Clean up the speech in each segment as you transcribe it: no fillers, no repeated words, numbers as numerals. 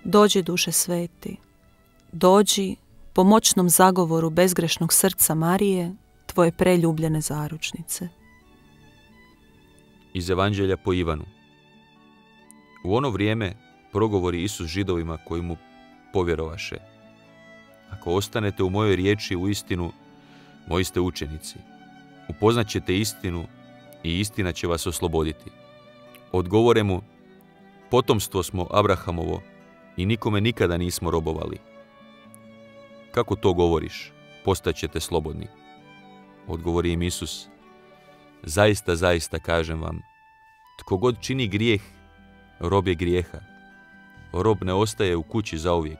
Dođi, duše sveti, dođi po moćnom zagovoru bezgrešnog srca Marije, tvoje preljubljene zaručnice. Iz Evanđelja po Ivanu. U ono vrijeme progovori Isus Židovima koji mu povjerovaše: Ako ostanete u mojoj riječi u istinu, moji ste učenici. Upoznat ćete istinu i istina će vas osloboditi. Odgovore mu: Potomstvo smo Abrahamovo i nikome nikada nismo robovali. Kako to govoriš? Postaćete slobodni. Odgovori im Isus: Zaista, zaista kažem vam, tko god čini grijeh, rob je grijeha. Rob ne ostaje u kući zauvijek,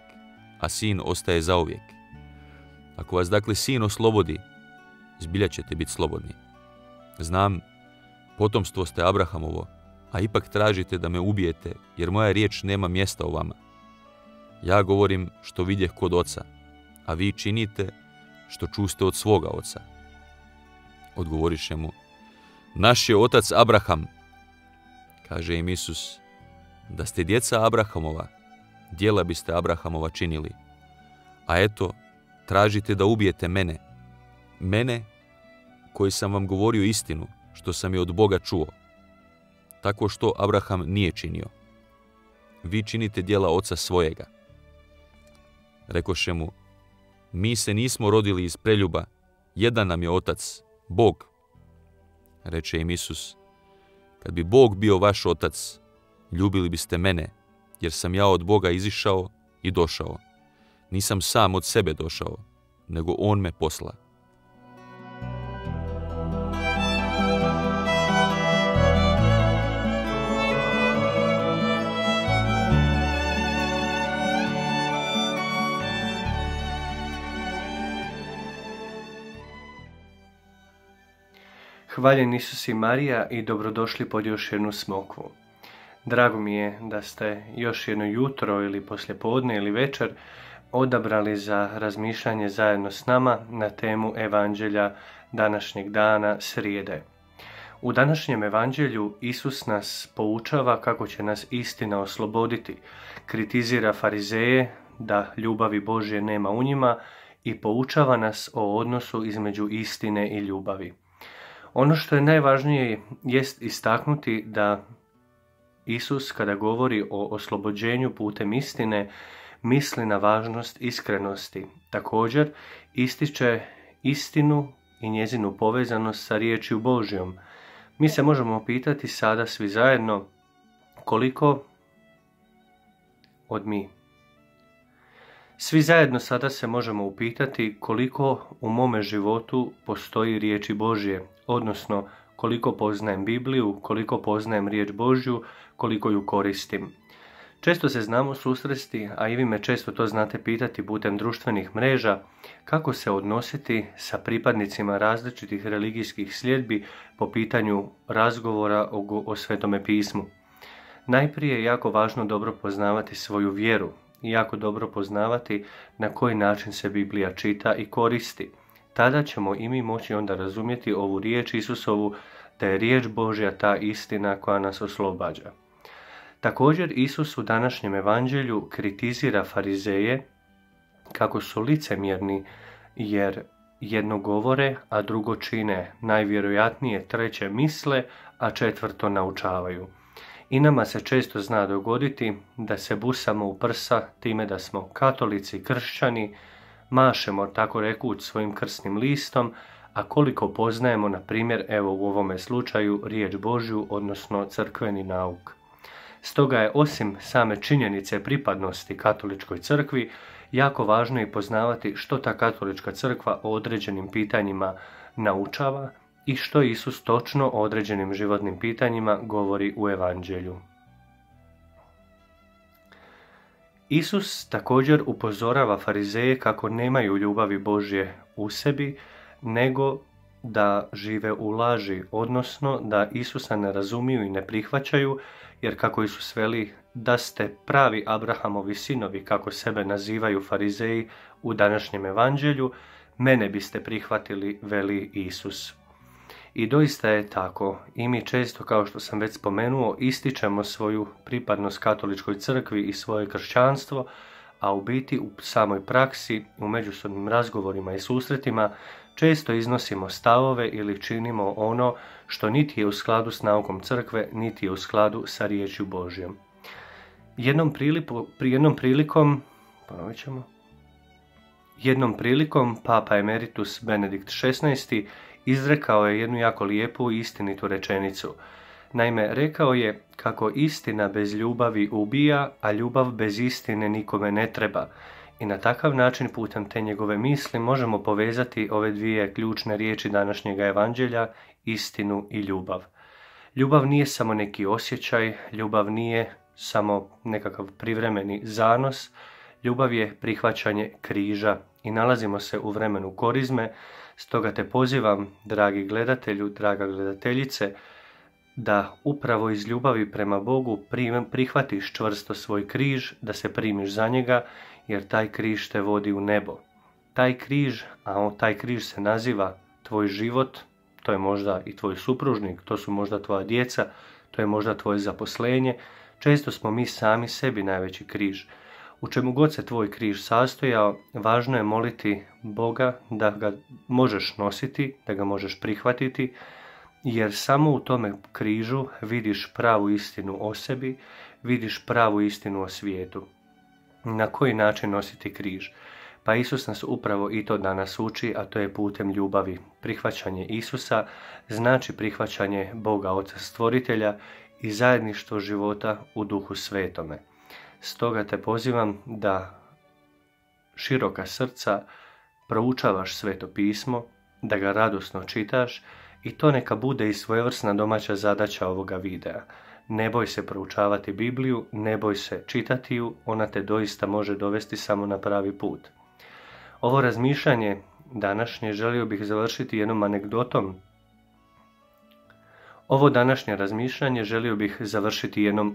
a sin ostaje zauvijek. Ako vas dakle sin oslobodi, zbilja ćete biti slobodni. Znam, potomstvo ste Abrahamovo, a ipak tražite da me ubijete, jer moja riječ nema mjesta u vama. Ja govorim što vidjeh kod oca, a vi činite što čuste od svoga oca. Odgovoriše mu: Naš je otac Abraham. Kaže im Isus: Da ste djeca Abrahamova, djela biste Abrahamova činili. A eto, tražite da ubijete mene. Mene, koji sam vam govorio istinu, što sam je od Boga čuo. Tako što Abraham nije činio. Vi činite djela oca svojega. Rekoše mu: Mi se nismo rodili iz preljuba, jedan nam je otac, Bog. Reče im Isus: Kad bi Bog bio vaš otac, ljubili biste mene, jer sam ja od Boga izišao i došao. Nisam sam od sebe došao, nego on me posla. Hvaljen Isus i Marija i dobrodošli pod još jednu smokvu. Drago mi je da ste još jedno jutro ili poslijepodne ili večer odabrali za razmišljanje zajedno s nama na temu Evanđelja današnjeg dana, srijede. U današnjem Evanđelju Isus nas poučava kako će nas istina osloboditi, kritizira farizeje da ljubavi Božje nema u njima i poučava nas o odnosu između istine i ljubavi. Ono što je najvažnije jest istaknuti da Isus, kada govori o oslobođenju putem istine, misli na važnost iskrenosti. Također ističe istinu i njezinu povezanost sa riječju Božjom. Mi se možemo pitati sada svi zajedno koliko od mi. Svi zajedno sada se možemo upitati koliko u mome životu postoji riječi Božje, odnosno koliko poznajem Bibliju, koliko poznajem riječ Božju, koliko ju koristim. Često se znamo susresti, a i vi me često to znate pitati putem društvenih mreža, kako se odnositi sa pripadnicima različitih religijskih sljedbi po pitanju razgovora o Svetome pismu. Najprije je jako važno dobro poznavati svoju vjeru i jako dobro poznavati na koji način se Biblija čita i koristi. Tada ćemo i mi moći onda razumjeti ovu riječ Isusovu, da je riječ Božja ta istina koja nas oslobađa. Također Isus u današnjem evanđelju kritizira farizeje kako su licemjerni jer jedno govore, a drugo čine, najvjerojatnije treće misle, a četvrto naučavaju. I nama se često zna dogoditi da se busamo u prsa time da smo katolici, kršćani, mašemo tako rekuć svojim krsnim listom, a koliko poznajemo, na primjer, evo u ovome slučaju, riječ Božju, odnosno crkveni nauk. Stoga je osim same činjenice pripadnosti katoličkoj crkvi, jako važno i poznavati što ta katolička crkva o određenim pitanjima naučava i što Isus točno o određenim životnim pitanjima govori u evanđelju. Isus također upozorava farizeje kako nemaju ljubavi Božje u sebi, nego da žive u laži, odnosno da Isusa ne razumiju i ne prihvaćaju, jer kako Isus veli da ste pravi Abrahamovi sinovi, kako sebe nazivaju farizeji u današnjem evanđelju, mene biste prihvatili, veli Isus. I doista je tako. I mi često, kao što sam već spomenuo, ističemo svoju pripadnost katoličkoj crkvi i svoje kršćanstvo, a u biti u samoj praksi, u međusobnim razgovorima i susretima, često iznosimo stavove ili činimo ono što niti je u skladu s naukom crkve, niti je u skladu sa riječju Božjom. Jednom prilikom Papa Emeritus Benedikt XVI izrekao je jednu jako lijepu i istinitu rečenicu. Naime, rekao je kako istina bez ljubavi ubija, a ljubav bez istine nikome ne treba. I na takav način putem te njegove misli možemo povezati ove dvije ključne riječi današnjega evanđelja, istinu i ljubav. Ljubav nije samo neki osjećaj, ljubav nije samo nekakav privremeni zanos, ljubav je prihvaćanje križa i nalazimo se u vremenu korizme, stoga te pozivam, dragi gledatelju, draga gledateljice, da upravo iz ljubavi prema Bogu prihvatiš čvrsto svoj križ, da se primiš za njega, jer taj križ te vodi u nebo. Taj križ se naziva tvoj život, to je možda i tvoj supružnik, to su možda tvoja djeca, to je možda tvoje zaposlenje. Često smo mi sami sebi najveći križ. U čemu god se tvoj križ sastojao, važno je moliti Boga da ga možeš nositi, da ga možeš prihvatiti, jer samo u tome križu vidiš pravu istinu o sebi, vidiš pravu istinu o svijetu. Na koji način nositi križ? Pa Isus nas upravo i to danas uči, a to je putem ljubavi. Prihvaćanje Isusa znači prihvaćanje Boga Oca Stvoritelja i zajedništvo života u Duhu Svetome. Stoga te pozivam da široka srca proučavaš Sveto pismo, da ga radosno čitaš i to neka bude i svojevrsna domaća zadaća ovoga videa. Ne boj se proučavati Bibliju, ne boj se čitati ju, ona te doista može dovesti samo na pravi put. Ovo razmišljanje današnje želio bih završiti jednom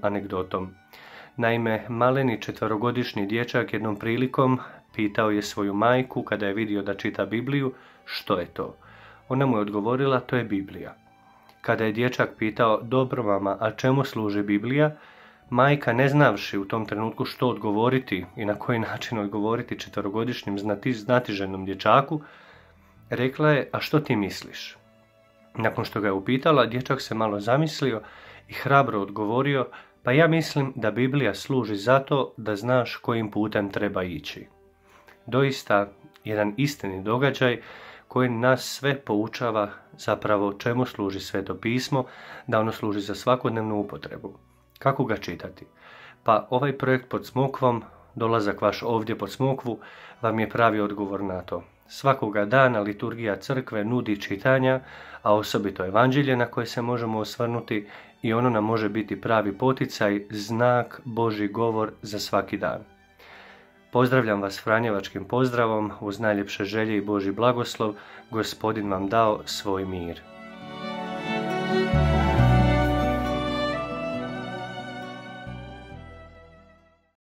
anegdotom. Naime, maleni 4-godišnji dječak jednom prilikom pitao je svoju majku kada je vidio da čita Bibliju, što je to? Ona mu je odgovorila, to je Biblija. Kada je dječak pitao, dobro mama, a čemu služi Biblija? Majka, ne znavši u tom trenutku što odgovoriti i na koji način odgovoriti 4-godišnjem znatiželjnom dječaku, rekla je, a što ti misliš? Nakon što ga je upitala, dječak se malo zamislio i hrabro odgovorio, pa ja mislim da Biblija služi zato da znaš kojim putem treba ići. Doista, jedan istini događaj koji nas sve poučava zapravo čemu služi Sveto pismo, da ono služi za svakodnevnu upotrebu. Kako ga čitati? Pa ovaj projekt pod Smokvom, dolazak vaš ovdje pod Smokvu, vam je pravi odgovor na to. Svakoga dana liturgija crkve nudi čitanja, a osobito evanđelje na koje se možemo osvrnuti i ono nam može biti pravi poticaj, znak, Božji govor za svaki dan. Pozdravljam vas franjevačkim pozdravom, uz najljepše želje i Božji blagoslov, Gospodin vam dao svoj mir.